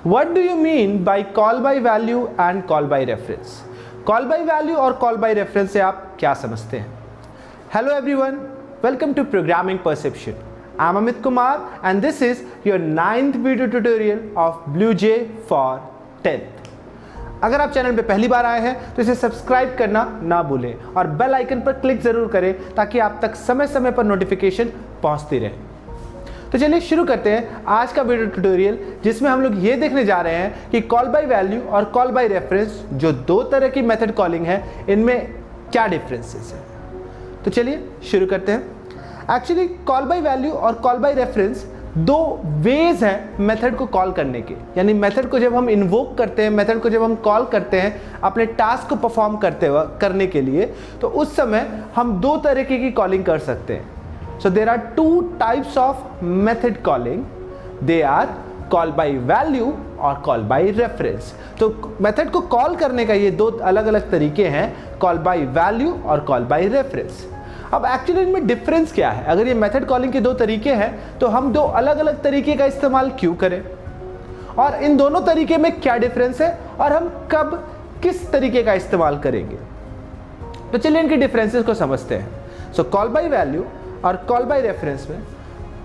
What do you mean by call by value and call by reference? Call by value और call by reference से आप क्या समझते हैं? Hello everyone, welcome to Programming Perception. I'm Amit Kumar and this is your 9th video tutorial of BlueJ for 10th. अगर आप channel पे पहली बार आए हैं तो इसे सब्सक्राइब करना ना भूलें और बेल आइकन पर क्लिक ज़रूर करें ताकि आप तक समय समय पर नोटिफिकेशन पहुंचती रहे। तो चलिए शुरू करते हैं आज का वीडियो ट्यूटोरियल, जिसमें हम लोग ये देखने जा रहे हैं कि कॉल बाय वैल्यू और कॉल बाय रेफरेंस जो दो तरह की मेथड कॉलिंग है, इनमें क्या डिफरेंसेस है। तो चलिए शुरू करते हैं। एक्चुअली कॉल बाय वैल्यू और कॉल बाय रेफरेंस दो वेज हैं मेथड को कॉल करने के। यानी मेथड को जब हम इन्वोक करते हैं, मेथड को जब हम कॉल करते हैं अपने टास्क को परफॉर्म करने के लिए, तो उस समय हम दो तरीके की कॉलिंग कर सकते हैं। So there are two types of method calling. They are call by value और call by reference. तो मेथड को कॉल करने का ये दो अलग अलग तरीके हैं, call by value और call by reference. अब एक्चुअली इनमें डिफरेंस क्या है? अगर ये मेथड कॉलिंग के दो तरीके हैं तो हम दो अलग अलग तरीके का इस्तेमाल क्यों करें, और इन दोनों तरीके में क्या डिफरेंस है और हम कब किस तरीके का इस्तेमाल करेंगे। तो चलिए इनके डिफरेंसेस को समझते हैं। सो कॉल बाय वैल्यू और कॉल बाय रेफरेंस में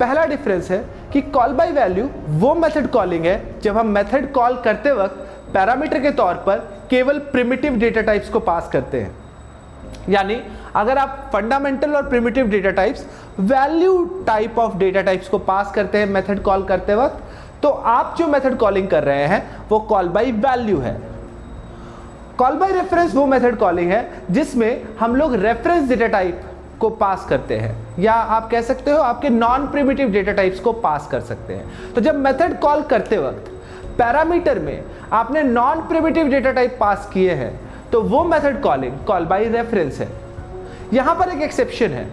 पहला डिफरेंस है कि कॉल बाय वैल्यू वो मेथड कॉलिंग है जब हम मेथड कॉल करते वक्त पैरामीटर के तौर पर केवल प्रिमिटिव डेटा टाइप्स को पास करते हैं। यानी अगर आप फंडामेंटल और primitive data types, value type of data types को पास करते हैं मेथड कॉल करते वक्त, तो आप जो मेथड कॉलिंग कर रहे हैं वो कॉल बाय वैल्यू है। कॉल बाय रेफरेंस वो मेथड कॉलिंग है जिसमें हम लोग रेफरेंस डेटा टाइप को पास करते हैं, या आप कह सकते हो आपके नॉन प्रिमिटिव डेटा टाइप्स को पास कर सकते हैं। तो जब मेथड कॉल करते वक्त पैरामीटर में आपने नॉन प्रिमिटिव डेटा टाइप पास किए हैं तो वो method calling call by reference है। यहां पर एक एक्सेप्शन है।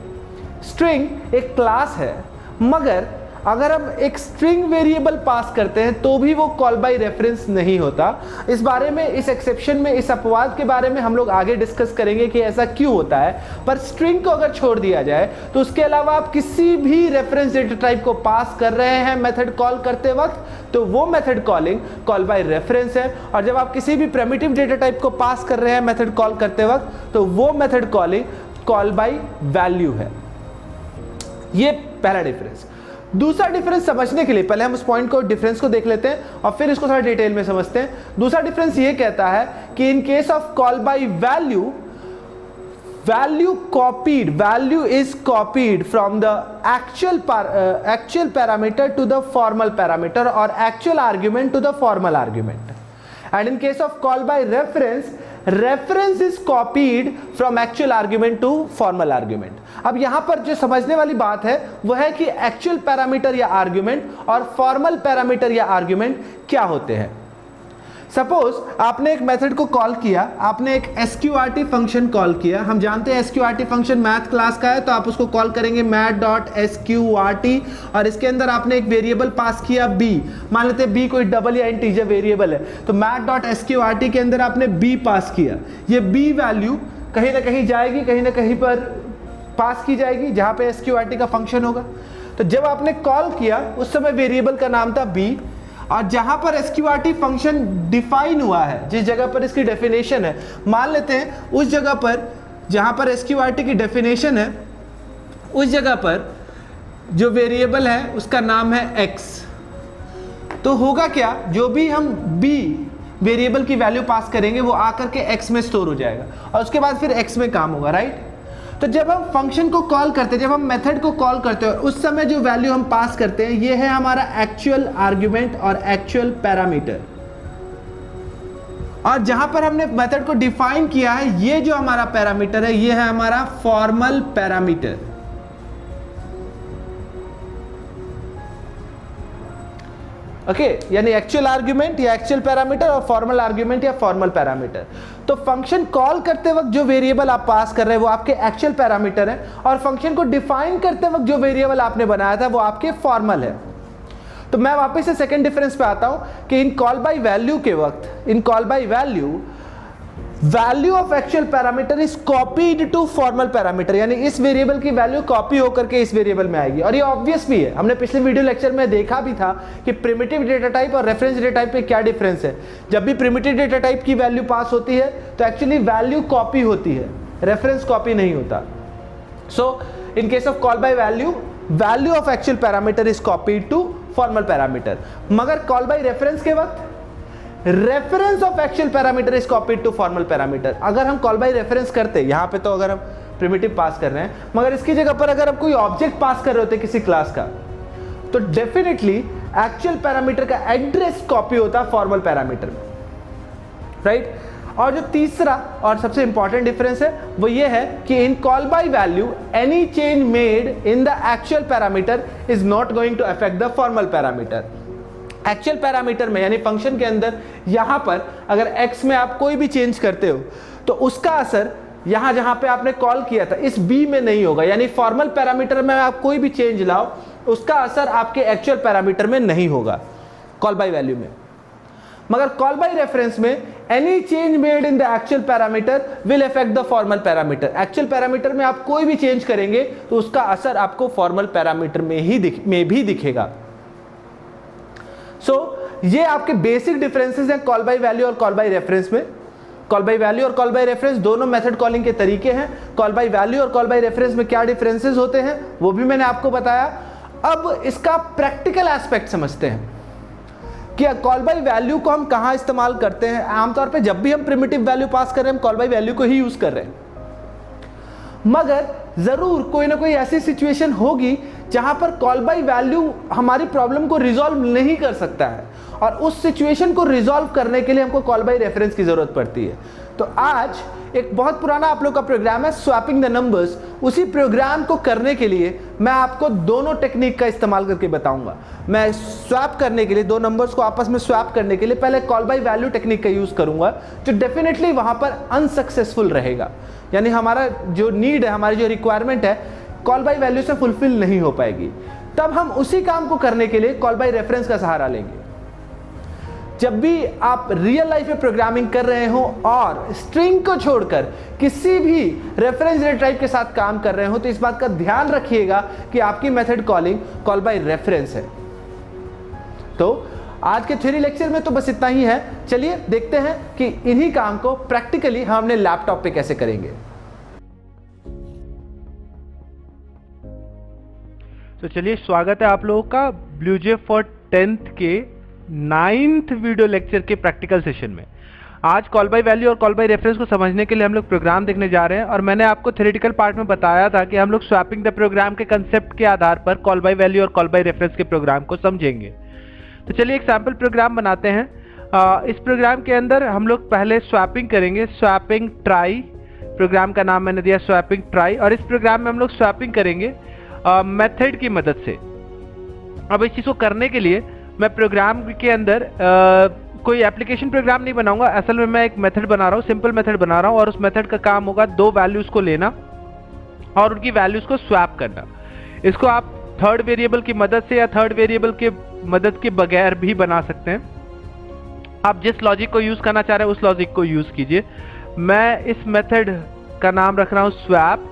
स्ट्रिंग एक क्लास है, मगर अगर हम एक स्ट्रिंग वेरिएबल पास करते हैं तो भी वो कॉल बाय रेफरेंस नहीं होता। इस बारे में, इस एक्सेप्शन में, इस अपवाद के बारे में हम लोग आगे डिस्कस करेंगे कि ऐसा क्यों होता है। पर स्ट्रिंग को अगर छोड़ दिया जाए तो उसके अलावा आप किसी भी रेफरेंस डेटा टाइप को पास कर रहे हैं मेथड कॉल करते वक्त, तो वो method calling call by reference है। और जब आप किसी भी प्रिमिटिव डेटा टाइप को पास कर रहे हैं मेथड कॉल करते वक्त, तो वो method calling call by value है। ये पहला डिफरेंस। दूसरा डिफरेंस समझने के लिए पहले हम उस पॉइंट को, डिफरेंस को देख लेते हैं और फिर इसको थोड़ा डिटेल में समझते हैं। दूसरा डिफरेंस ये कहता है कि इन case of call by value, value is copied from the actual parameter to the formal parameter or actual argument to the formal argument. And in case of call by reference is copied from actual argument to formal argument. अब यहां पर जो समझने वाली बात है वो है कि एक्चुअल पैरामीटर या आर्ग्यूमेंट और फॉर्मल पैरामीटर या आर्ग्यूमेंट क्या होते हैं। सपोज आपने एक मेथड को कॉल किया, आपने एक SQRT फंक्शन कॉल किया। हम जानते हैं SQRT फंक्शन मैथ क्लास का है, तो आप उसको कॉल करेंगे math.sqrt, और इसके अंदर आपने एक वेरिएबल पास किया b। मान लेते हैं b कोई डबल या इंटीजर वेरिएबल है, तो math.sqrt के अंदर आपने b पास किया। ये b वैल्यू कहीं ना कहीं जाएगी, कहीं ना कहीं पर पास की जाएगी जहां पे SQRT का फंक्शन होगा। तो जब आपने कॉल किया उस समय वेरिएबल का नाम था b, और जहां पर SQRT फंक्शन डिफाइन हुआ है, जिस जगह पर इसकी डेफिनेशन है, मान लेते हैं उस जगह पर जहां पर SQRT की डेफिनेशन है, उस जगह पर जो वेरिएबल है उसका नाम है x। तो होगा क्या, जो भी हम b वेरिएबल की वैल्यू पास करेंगे वो आकर के x में स्टोर हो जाएगा और उसके बाद फिर x में काम होगा, राइट। तो जब हम फंक्शन को कॉल करते हैं, जब हम मेथड को कॉल करते हैं, उस समय जो वैल्यू हम पास करते हैं ये है हमारा एक्चुअल आर्ग्यूमेंट और एक्चुअल पैरामीटर। और जहां पर हमने मेथड को डिफाइन किया है, ये जो हमारा पैरामीटर है ये है हमारा फॉर्मल पैरामीटर। ओके, यानी एक्चुअल आर्ग्यूमेंट या एक्चुअल पैरामीटर और फॉर्मल आर्ग्यूमेंट या फॉर्मल पैरामीटर। तो फंक्शन कॉल करते वक्त जो वेरिएबल आप पास कर रहे हैं वो आपके एक्चुअल पैरामीटर है, और फंक्शन को डिफाइन करते वक्त जो वेरिएबल आपने बनाया था वो आपके फॉर्मल है। तो मैं वापस से सेकंड डिफरेंस पे आता हूं कि इन कॉल बाय वैल्यू के वक्त, in call by value value of actual parameter is copied to formal parameter, यानी इस वेरिएबल की वैल्यू कॉपी होकर के इस वेरिएबल में आएगी। और ये ऑब्वियस भी है, हमने पिछले वीडियो लेक्चर में देखा भी था कि प्रिमिटिव डेटा टाइप और रेफरेंस डेटा टाइप में क्या डिफरेंस है। जब भी प्रिमिटिव डेटा टाइप की वैल्यू पास होती है तो एक्चुअली वैल्यू कॉपी होती है, रेफरेंस कॉपी नहीं होता। So in case of call by value, value of actual parameter is copied to formal parameter, मगर कॉल बाय रेफरेंस के वक्त reference of actual parameter is copied to formal parameter. अगर हम call by reference करते, यहां पे तो अगर हम प्रिमिटिव पास कर रहे हैं, मगर इसकी जगह पर अगर हम कोई ऑब्जेक्ट पास कर रहे होते किसी क्लास का, तो डेफिनेटली एक्चुअल पैरामीटर का एड्रेस कॉपी होता फॉर्मल पैरामीटर में, राइट। और जो तीसरा और सबसे इंपॉर्टेंट डिफरेंस है वो ये है कि in call by value any change made in the actual parameter is not going to affect the formal parameter. Actual parameter में यानी फंक्शन के अंदर यहां पर अगर x में आप कोई भी चेंज करते हो तो उसका असर यहां जहां पे आपने कॉल किया था इस b में नहीं होगा, यानी फॉर्मल पैरामीटर में आप कोई भी चेंज लाओ उसका असर आपके एक्चुअल पैरामीटर में नहीं होगा कॉल बाय वैल्यू में। मगर कॉल बाय रेफरेंस में any change made in the actual parameter will affect the formal parameter. Actual parameter में आप कोई भी चेंज करेंगे तो उसका असर आपको फॉर्मल पैरामीटर में भी दिखेगा। ये आपके बेसिक डिफरेंसेस हैं कॉल बाय वैल्यू और कॉल बाय रेफरेंस में। कॉल बाय वैल्यू और कॉल बाय रेफरेंस दोनों मेथड कॉलिंग के तरीके हैं। कॉल बाय वैल्यू और कॉल बाय रेफरेंस में क्या डिफरेंसेस होते हैं वो भी मैंने आपको बताया। अब इसका प्रैक्टिकल एस्पेक्ट समझते हैं कि कॉल बाय वैल्यू को हम कहां इस्तेमाल करते हैं। आमतौर पे जब भी हम प्रिमिटिव वैल्यू पास कर रहे हैं हम कॉल बाय वैल्यू को ही यूज कर रहे हैं, मगर जरूर कोई ना कोई ऐसी सिचुएशन होगी जहां पर कॉल बाय वैल्यू हमारी प्रॉब्लम को रिजॉल्व नहीं कर सकता है, और उस सिचुएशन को रिजॉल्व करने के लिए हमको कॉल बाय रेफरेंस की जरूरत पड़ती है। तो आज एक बहुत पुराना आप लोग का प्रोग्राम है स्वैपिंग द नंबर्स। उसी प्रोग्राम को करने के लिए मैं आपको दोनों टेक्निक का इस्तेमाल करके बताऊंगा। मैं स्वैप करने के लिए, दो नंबर्स को आपस में स्वैप करने के लिए पहले कॉल बाय वैल्यू टेक्निक का यूज करूंगा, जो डेफिनेटली वहां पर अनसक्सेसफुल रहेगा, यानी हमारा जो नीड है, हमारी जो रिक्वायरमेंट है कॉल बाय वैल्यू से फुलफिल नहीं हो पाएगी। तब हम उसी काम को करने के लिए कॉल बाय रेफरेंस का सहारा लेंगे। जब भी आप रियल लाइफ में प्रोग्रामिंग कर रहे हो और स्ट्रिंग को छोड़कर किसी भी रेफरेंस डेटा टाइप के साथ काम कर रहे हो तो इस बात का ध्यान रखिएगा कि आपकी method calling call by reference है। तो आज के थ्योरी लेक्चर में तो बस इतना ही है। चलिए देखते हैं कि इन्हीं काम को प्रैक्टिकली हम अपने लैपटॉप पे कैसे करेंगे। तो चलिए, स्वागत है आप लोगों का ब्लूजे फॉर 10th के 9th वीडियो लेक्चर के प्रैक्टिकल सेशन में। आज कॉल बाय वैल्यू और कॉल बाय रेफरेंस को समझने के लिए हम लोग प्रोग्राम देखने जा रहे हैं, और मैंने आपको थ्योरेटिकल पार्ट में बताया था कि हम लोग स्वैपिंग द प्रोग्राम के कंसेप्ट के आधार पर कॉल बाय वैल्यू और कॉल बाय रेफरेंस के प्रोग्राम को समझेंगे। तो चलिए एक सैम्पल प्रोग्राम बनाते हैं। इस प्रोग्राम के अंदर हम लोग पहले स्वैपिंग करेंगे, स्वैपिंग ट्राई, प्रोग्राम का नाम मैंने दिया स्वैपिंग ट्राई। और इस प्रोग्राम में हम लोग स्वैपिंग करेंगे मेथड की मदद से। अब इस चीज़ को करने के लिए मैं प्रोग्राम के अंदर कोई एप्लीकेशन प्रोग्राम नहीं बनाऊंगा, असल में मैं एक मेथड बना रहा हूँ, सिंपल मेथड बना रहा हूँ, और उस मेथड का काम होगा दो वैल्यूज को लेना और उनकी वैल्यूज को स्वैप करना। इसको आप थर्ड वेरिएबल की मदद से या थर्ड वेरिएबल के मदद के बगैर भी बना सकते हैं। आप जिस लॉजिक को यूज करना चाह रहे हैं उस लॉजिक को यूज कीजिए। मैं इस मेथड का नाम रख रहा हूँ स्वैप,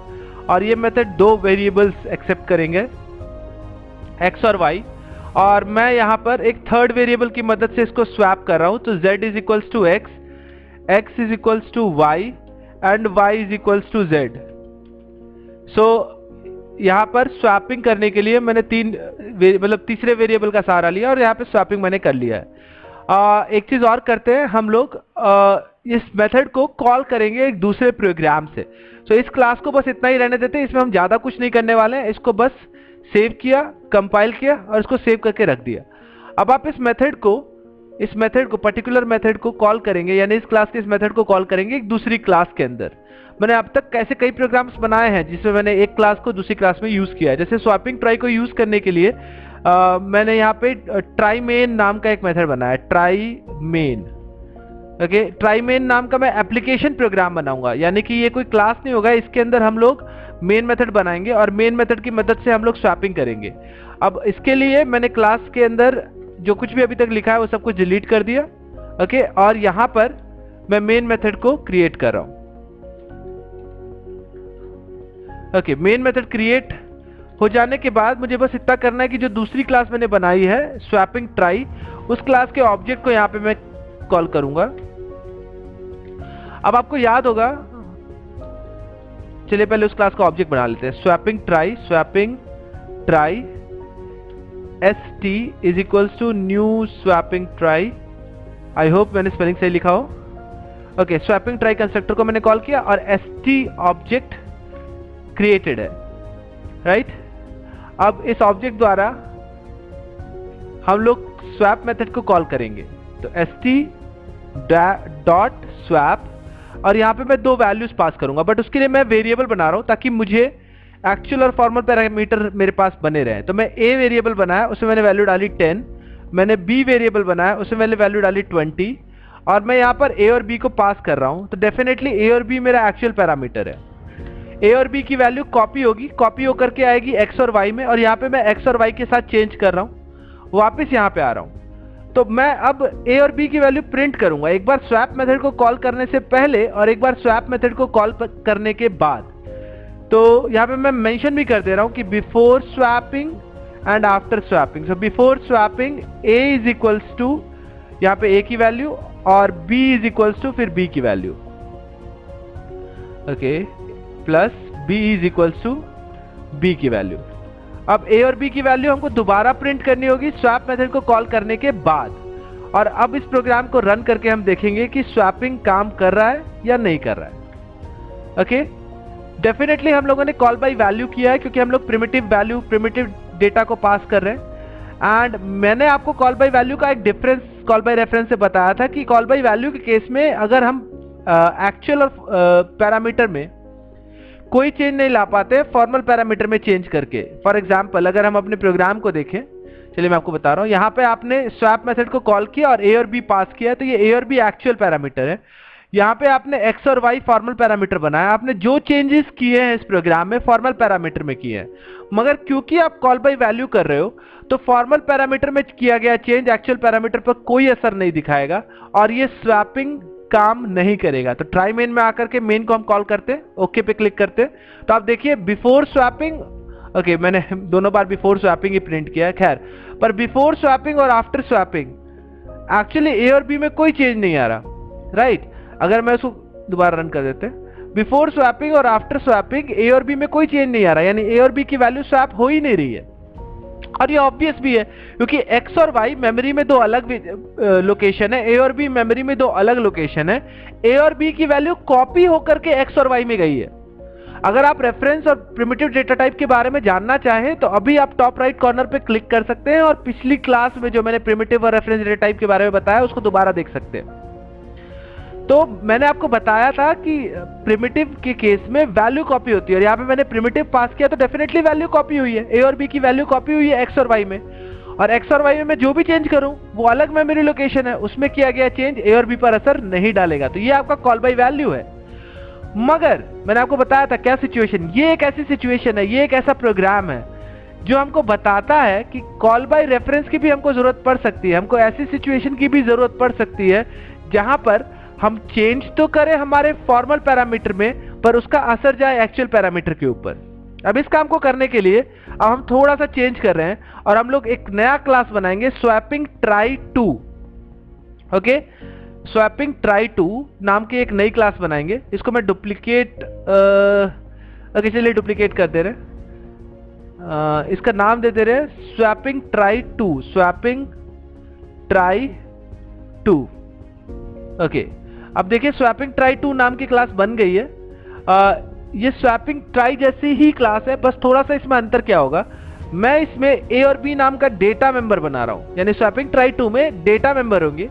और ये मेथड दो वेरिएबल्स एक्सेप्ट करेंगे, x और y, और मैं यहाँ पर एक थर्ड वेरिएबल की मदद से इसको स्वैप कर रहा हूँ। तो z is equals to x, x is equals to y and y is equals to z। So यहाँ पर स्वैपिंग करने के लिए मैंने तीसरे वेरिएबल का सहारा लिया और यहाँ पे स्वैपिंग मैंने कर लिया है। एक चीज और करते हैं, हम लोग इस मेथड को कॉल करेंगे एक दूसरे प्रोग्राम से। तो इस क्लास को बस इतना ही रहने देते हैं, इसमें हम ज्यादा कुछ नहीं करने वाले हैं। इसको बस सेव किया, कंपाइल किया और इसको सेव करके रख दिया। अब आप इस मेथड को पर्टिकुलर मेथड को कॉल करेंगे, यानी इस क्लास के इस मेथड को कॉल करेंगे एक दूसरी क्लास के अंदर। मैंने अब तक कैसे कई प्रोग्राम्स बनाए हैं जिसमें मैंने एक क्लास को दूसरी क्लास में यूज किया है। जैसे स्वैपिंग ट्राई को यूज करने के लिए मैंने यहाँ पे ट्राई मेन नाम का एक मेथड बनाया, try main. Okay, try main नाम का मैं एप्लीकेशन प्रोग्राम बनाऊंगा, यानी कि ये कोई क्लास नहीं होगा, इसके अंदर हम लोग मेन मेथड बनाएंगे और मेन मेथड की मदद से हम लोग स्वैपिंग करेंगे। अब इसके लिए मैंने क्लास के अंदर जो कुछ भी अभी तक लिखा है वो सब कुछ डिलीट कर दिया। ओके, और यहाँ पर मैं मेन मेथड को क्रिएट कर रहा हूं। ओके, मेन मेथड क्रिएट हो जाने के बाद मुझे बस इतना करना है कि जो दूसरी क्लास मैंने बनाई है स्वैपिंग ट्राई, उस क्लास के ऑब्जेक्ट को यहां पे मैं कॉल करूंगा। अब आपको याद होगा, चलिए पहले उस क्लास का ऑब्जेक्ट बना लेते हैं। Swapping try st is equals to new swapping try. I hope मैंने स्पेलिंग सही लिखा हो। ओके, स्वैपिंग ट्राई कंस्ट्रक्टर को मैंने कॉल किया और st ऑब्जेक्ट क्रिएटेड है, राइट। अब इस ऑब्जेक्ट द्वारा हम लोग स्वैप मेथड को कॉल करेंगे। तो st डॉट स्वैप, और यहां पे मैं दो वैल्यूज पास करूंगा, बट उसके लिए मैं वेरिएबल बना रहा हूं ताकि मुझे एक्चुअल और फॉर्मल पैरामीटर मेरे पास बने रहे। तो मैं a वेरिएबल बनाया, उसमें मैंने वैल्यू डाली 10, मैंने b वेरिएबल बनाया, उसमें मैंने वैल्यू डाली 20, और मैं यहां पर a और b को पास कर रहा हूं। तो डेफिनेटली a और b मेरा एक्चुअल पैरामीटर है। a और b की वैल्यू कॉपी होगी, कॉपी होकर के आएगी x और y में, और यहाँ पे मैं x और y के साथ चेंज कर रहा हूँ, वापस यहाँ पे आ रहा हूँ। तो मैं अब a और b की वैल्यू प्रिंट करूंगा, एक बार स्वैप मेथड को कॉल करने से पहले और एक बार स्वैप मेथड को कॉल करने के बाद। तो यहाँ पे मैं मेंशन भी कर दे रहा हूँ कि before swapping and after swapping. So before swapping a is equals to यहाँ पे a की वैल्यू और b इज इक्वल्स टू फिर b की value, okay, plus b is equals to b की वैल्यू। अब a और b की वैल्यू हमको दोबारा प्रिंट करनी होगी स्वैप मेथड को कॉल करने के बाद। और अब इस प्रोग्राम को रन करके हम देखेंगे कि स्वैपिंग काम कर रहा है या नहीं कर रहा है। ओके, डेफिनेटली हम लोगों ने कॉल बाय वैल्यू किया है क्योंकि हम लोग प्रिमिटिव वैल्यू, प्रिमिटिव डेटा को पास कर रहे हैं। एंड मैंने आपको कॉल बाय वैल्यू का एक डिफरेंस कॉल बाय रेफरेंस से बताया था कि कॉल बाय वैल्यू के केस में अगर हम एक्चुअल और पैरामीटर में कोई चेंज नहीं ला पाते, फॉर्मल पैरामीटर में चेंज करके। फॉर एग्जांपल अगर हम अपने प्रोग्राम को देखें, चलिए मैं आपको बता रहा हूं, यहाँ पे आपने स्वैप मेथड को कॉल किया और a और b पास किया, तो ये a और b एक्चुअल पैरामीटर है। यहाँ पे आपने x और y फॉर्मल पैरामीटर बनाया, आपने जो चेंजेस किए हैं इस प्रोग्राम में फॉर्मल पैरामीटर में किए हैं। मगर क्योंकि आप कॉल बाय वैल्यू कर रहे हो तो फॉर्मल पैरामीटर में किया गया चेंज एक्चुअल पैरामीटर पर कोई असर नहीं दिखाएगा और ये स्वैपिंग काम नहीं करेगा। तो ट्राई मेन में आकर के मेन को हम कॉल करते, ओके पे क्लिक करते, तो आप देखिए बिफोर स्वैपिंग, ओके मैंने दोनों बार बिफोर स्वैपिंग ही प्रिंट किया है, खैर, पर बिफोर स्वैपिंग और आफ्टर स्वैपिंग एक्चुअली ए और बी में कोई चेंज नहीं आ रहा, राइट। अगर मैं उसको दोबारा रन कर देते, बिफोर स्वैपिंग और आफ्टर स्वैपिंग ए और बी में कोई चेंज नहीं आ रहा, यानी ए और बी की वैल्यू स्वैप हो ही नहीं रही है। और ये ऑब्वियस भी है क्योंकि x और y मेमोरी में दो अलग लोकेशन है, a और b मेमोरी में दो अलग लोकेशन है, a और b की वैल्यू कॉपी होकर के x और y में गई है। अगर आप रेफरेंस और प्रिमिटिव डेटा टाइप के बारे में जानना चाहें तो अभी आप टॉप राइट कॉर्नर पे क्लिक कर सकते हैं और पिछली क्लास में जो मैंने प्रिमिटिव और रेफरेंस डेटा टाइप के बारे में बताया उसको दोबारा देख सकते हैं। तो मैंने आपको बताया था कि प्रिमिटिव के केस में वैल्यू कॉपी होती है और यहाँ पे मैंने प्रिमिटिव पास किया तो डेफिनेटली वैल्यू कॉपी हुई है, ए और बी की वैल्यू कॉपी हुई है एक्स और वाई में, और एक्स और वाई में मैं जो भी चेंज करूं वो अलग मेमोरी लोकेशन है, उसमें किया गया चेंज ए और बी पर असर नहीं डालेगा। तो ये आपका कॉल बाय वैल्यू है। मगर मैंने आपको बताया था क्या सिचुएशन, ये एक ऐसी सिचुएशन है, ये एक ऐसा प्रोग्राम है जो हमको बताता है कि कॉल बाय रेफरेंस की भी हमको जरूरत पड़ सकती है, हमको ऐसी सिचुएशन की भी जरूरत पड़ सकती है जहां पर हम चेंज तो करें हमारे फॉर्मल पैरामीटर में पर उसका असर जाए एक्चुअल पैरामीटर के ऊपर। अब इस काम को करने के लिए अब हम थोड़ा सा चेंज कर रहे हैं और हम लोग एक नया क्लास बनाएंगे swapping try two. Okay, swapping try two नाम की एक नई क्लास बनाएंगे। इसको मैं डुप्लीकेट ओके चलिए डुप्लीकेट कर दे रहे, इसका नाम दे दे रहे swapping try two, swapping try two. Okay, अब देखिए स्वैपिंग ट्राई टू नाम की क्लास बन गई है। ये स्वैपिंग ट्राई जैसी ही क्लास है, बस थोड़ा सा इसमें अंतर क्या होगा, मैं इसमें ए और बी नाम का डेटा मेंबर बना रहा हूं, यानी स्वैपिंग ट्राई टू में डेटा मेंबर होंगे,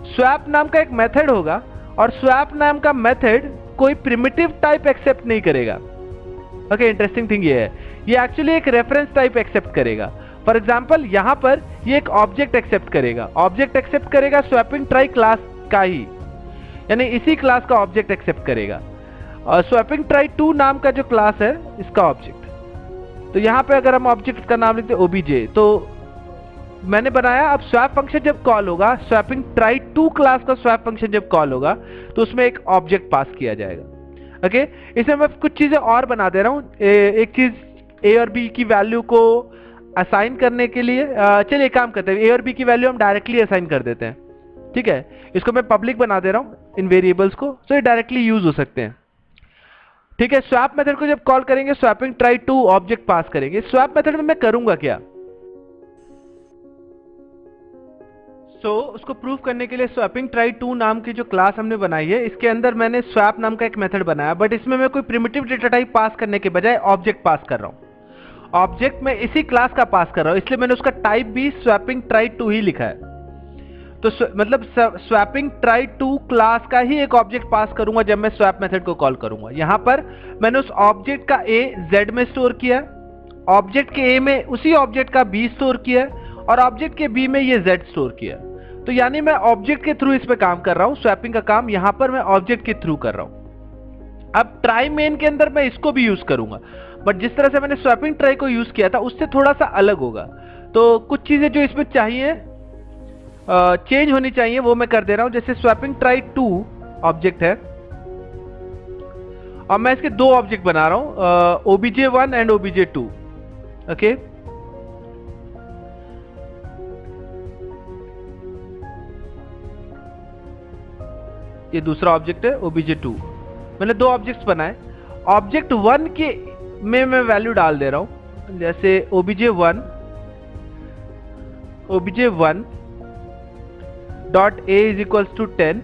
स्वैप नाम का एक मेथड होगा और स्वैप नाम का मेथड कोई प्रिमिटिव टाइप एक्सेप्ट नहीं करेगा। ओके, इंटरेस्टिंग थिंग ये है, ये एक्चुअली एक रेफरेंस टाइप एक्सेप्ट करेगा। फॉर एग्जांपल यहां पर ये एक ऑब्जेक्ट एक्सेप्ट करेगा, ऑब्जेक्ट एक्सेप्ट करेगा स्वैपिंग ट्राई क्लास का ही, यानी इसी क्लास का ऑब्जेक्ट एक्सेप्ट करेगा। और स्वैपिंग ट्राई टू नाम का जो क्लास है इसका ऑब्जेक्ट, तो यहां पे अगर हम ऑब्जेक्ट का नाम लिखते हैं ओबीजे, तो मैंने बनाया। अब स्वैप फंक्शन जब कॉल होगा, स्वैपिंग ट्राई टू क्लास का स्वैप फंक्शन जब कॉल होगा तो उसमें एक ऑब्जेक्ट पास किया जाएगा। ओके, इसमें मैं कुछ चीजें और बना दे रहा हूँ। एक चीज ए और बी की वैल्यू को असाइन करने के लिए, चलिए काम करते हैं, ए और बी की वैल्यू हम डायरेक्टली असाइन कर देते हैं। ठीक है, इसको मैं पब्लिक बना दे रहा हूँ इन वेरिएबल्स को, तो ये डायरेक्टली यूज हो सकते हैं। ठीक है, स्वैप मेथड को जब कॉल करेंगे स्वैपिंग ट्राई टू ऑब्जेक्ट पास करेंगे। स्वैप मेथड में मैं करूंगा क्या? उसको प्रूव करने के लिए स्वैपिंग ट्राई टू नाम की जो क्लास हमने बनाई है, इसके अंदर मैंने स्वैप नाम का एक मेथड बनाया, बट इसमें मैं कोई प्रिमिटिव डेटा टाइप पास करने के बजाय ऑब्जेक्ट पास कर रहा हूं। ऑब्जेक्ट में इसी क्लास का पास कर रहा हूं, इसलिए मैंने उसका टाइप भी स्वैपिंग ट्राई टू ही लिखा है। तो मतलब स्वैपिंग ट्राई टू क्लास का ही एक ऑब्जेक्ट पास करूंगा जब मैं स्वैप मेथड को कॉल करूंगा। यहां पर मैंने उस ऑब्जेक्ट का ए जेड में स्टोर किया, ऑब्जेक्ट के ए में उसी ऑब्जेक्ट का बी स्टोर किया और ऑब्जेक्ट के बी में ये जेड स्टोर किया। तो यानी मैं ऑब्जेक्ट के थ्रू इस पे काम कर रहा हूं, स्वैपिंग का काम यहां पर मैं ऑब्जेक्ट के थ्रू कर रहा हूं। अब ट्राई मेन के अंदर मैं इसको भी यूज करूंगा, बट जिस तरह से मैंने स्वैपिंग ट्राई को यूज किया था उससे थोड़ा सा अलग होगा। तो कुछ चीजें जो इसमें चाहिए चेंज होनी चाहिए वो मैं कर दे रहा हूं। जैसे स्वैपिंग ट्राई टू ऑब्जेक्ट है और मैं इसके दो ऑब्जेक्ट बना रहा हूं, obj1 एंड obj2। ओके, ये दूसरा ऑब्जेक्ट है obj2। मैंने दो ऑब्जेक्ट्स बनाए। ऑब्जेक्ट 1 के में मैं वैल्यू डाल दे रहा हूं, जैसे obj1 dot a is equals to 10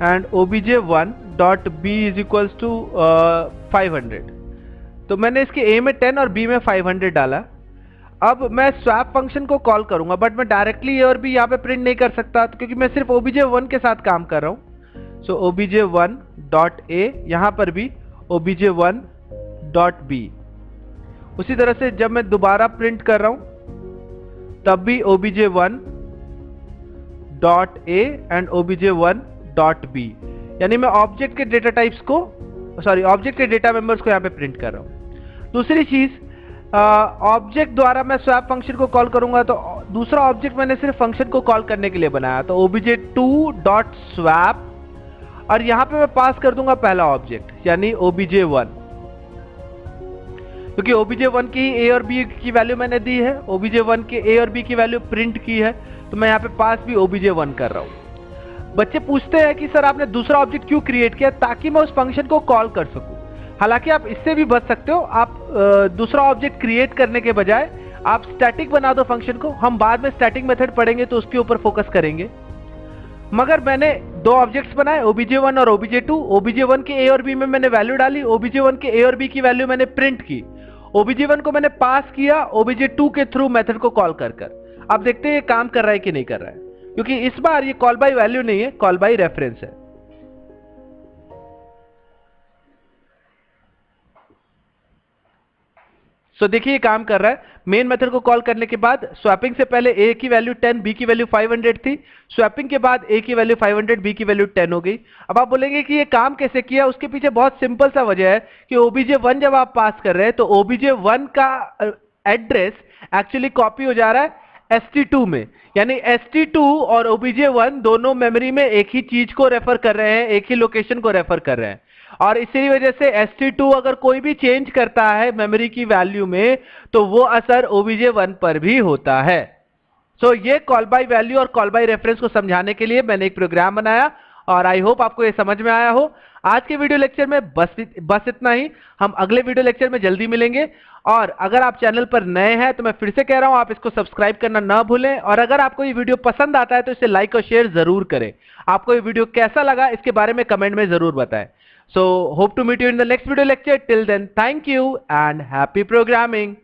and obj1 dot b is equals to 500। तो मैंने इसके a में 10 और b में 500 डाला। अब मैं स्वैप फंक्शन को कॉल करूंगा, बट मैं डायरेक्टली a और b यहाँ पे प्रिंट नहीं कर सकता, क्योंकि मैं सिर्फ obj1 के साथ काम कर रहा हूं। सो obj1 डॉट a, यहां पर भी obj1 डॉट b। उसी तरह से जब मैं दोबारा प्रिंट कर रहा हूं तब भी obj1 dot a and obj1 dot b, यानी मैं ऑब्जेक्ट के डेटा टाइप्स को, ऑब्जेक्ट के डेटा मेंबर्स को यहां पे प्रिंट कर रहा हूं। दूसरी चीज, ऑब्जेक्ट द्वारा मैं स्वैप फंक्शन को कॉल करूंगा तो दूसरा ऑब्जेक्ट मैंने सिर्फ फंक्शन को कॉल करने के लिए बनाया, तो obj2 डॉट स्वैप, और यहां पे मैं पास कर दूंगा पहला ऑब्जेक्ट यानी obj1, क्योंकि obj1 की a और b की वैल्यू मैंने दी है, obj1 के a और b की वैल्यू प्रिंट की है, तो मैं यहाँ पे पास भी obj1 कर रहा हूं। बच्चे पूछते हैं कि सर आपने दूसरा ऑब्जेक्ट क्यों क्रिएट किया? ताकि मैं उस फंक्शन को कॉल कर सकूं। हालांकि आप इससे भी बच सकते हो, आप दूसरा ऑब्जेक्ट क्रिएट करने के बजाय आप स्टैटिक बना दो फंक्शन को। हम बाद में स्टैटिक मेथड पढ़ेंगे तो उसके ऊपर फोकस करेंगे। मगर मैंने दो ऑब्जेक्ट्स बनाए, obj1 और obj2। obj1 के a और b में मैंने वैल्यू डाली, obj1 के a और b की वैल्यू मैंने प्रिंट की, obj1 को मैंने पास किया obj2 के थ्रू मेथड को कॉल कर। अब देखते हैं ये काम कर रहा है कि नहीं कर रहा है, क्योंकि इस बार ये कॉल बाय वैल्यू नहीं है, कॉल बाय रेफरेंस है। देखिए ये काम कर रहा है। मेन मेथड को कॉल करने के बाद स्वैपिंग से पहले a की वैल्यू 10, b की वैल्यू 500 थी। स्वैपिंग के बाद a की वैल्यू 500, b की वैल्यू 10 हो गई। अब आप बोलेंगे कि ये काम कैसे किया? उसके पीछे बहुत सिंपल सा वजह है कि obj1 जब आप पास कर रहे हैं तो obj1 का एड्रेस एक्चुअली कॉपी हो जा रहा है st2 में, यानी st2 और obj1 दोनों मेमोरी में एक ही चीज को रेफर कर रहे हैं, एक ही लोकेशन को रेफर कर रहे हैं, और इसी वजह से st2 अगर कोई भी चेंज करता है मेमोरी की वैल्यू में तो वो असर obj1 पर भी होता है। ये कॉल बाय वैल्यू और कॉल बाय रेफरेंस को समझाने के लिए मैंने एक प्रोग्राम बनाया, और आई होप आपको ये समझ में आया हो। आज के वीडियो लेक्चर में बस इतना ही। हम अगले वीडियो लेक्चर में जल्दी मिलेंगे, और अगर आप चैनल पर नए हैं तो मैं फिर से कह रहा हूं आप इसको सब्सक्राइब करना ना भूलें, और अगर आपको ये वीडियो पसंद आता है तो इसे लाइक और शेयर जरूर करें। आपको ये वीडियो कैसा लगा इसके बारे में कमेंट में जरूर बताएं। Hope to meet you in the next video lecture. Till then, thank you and happy programming.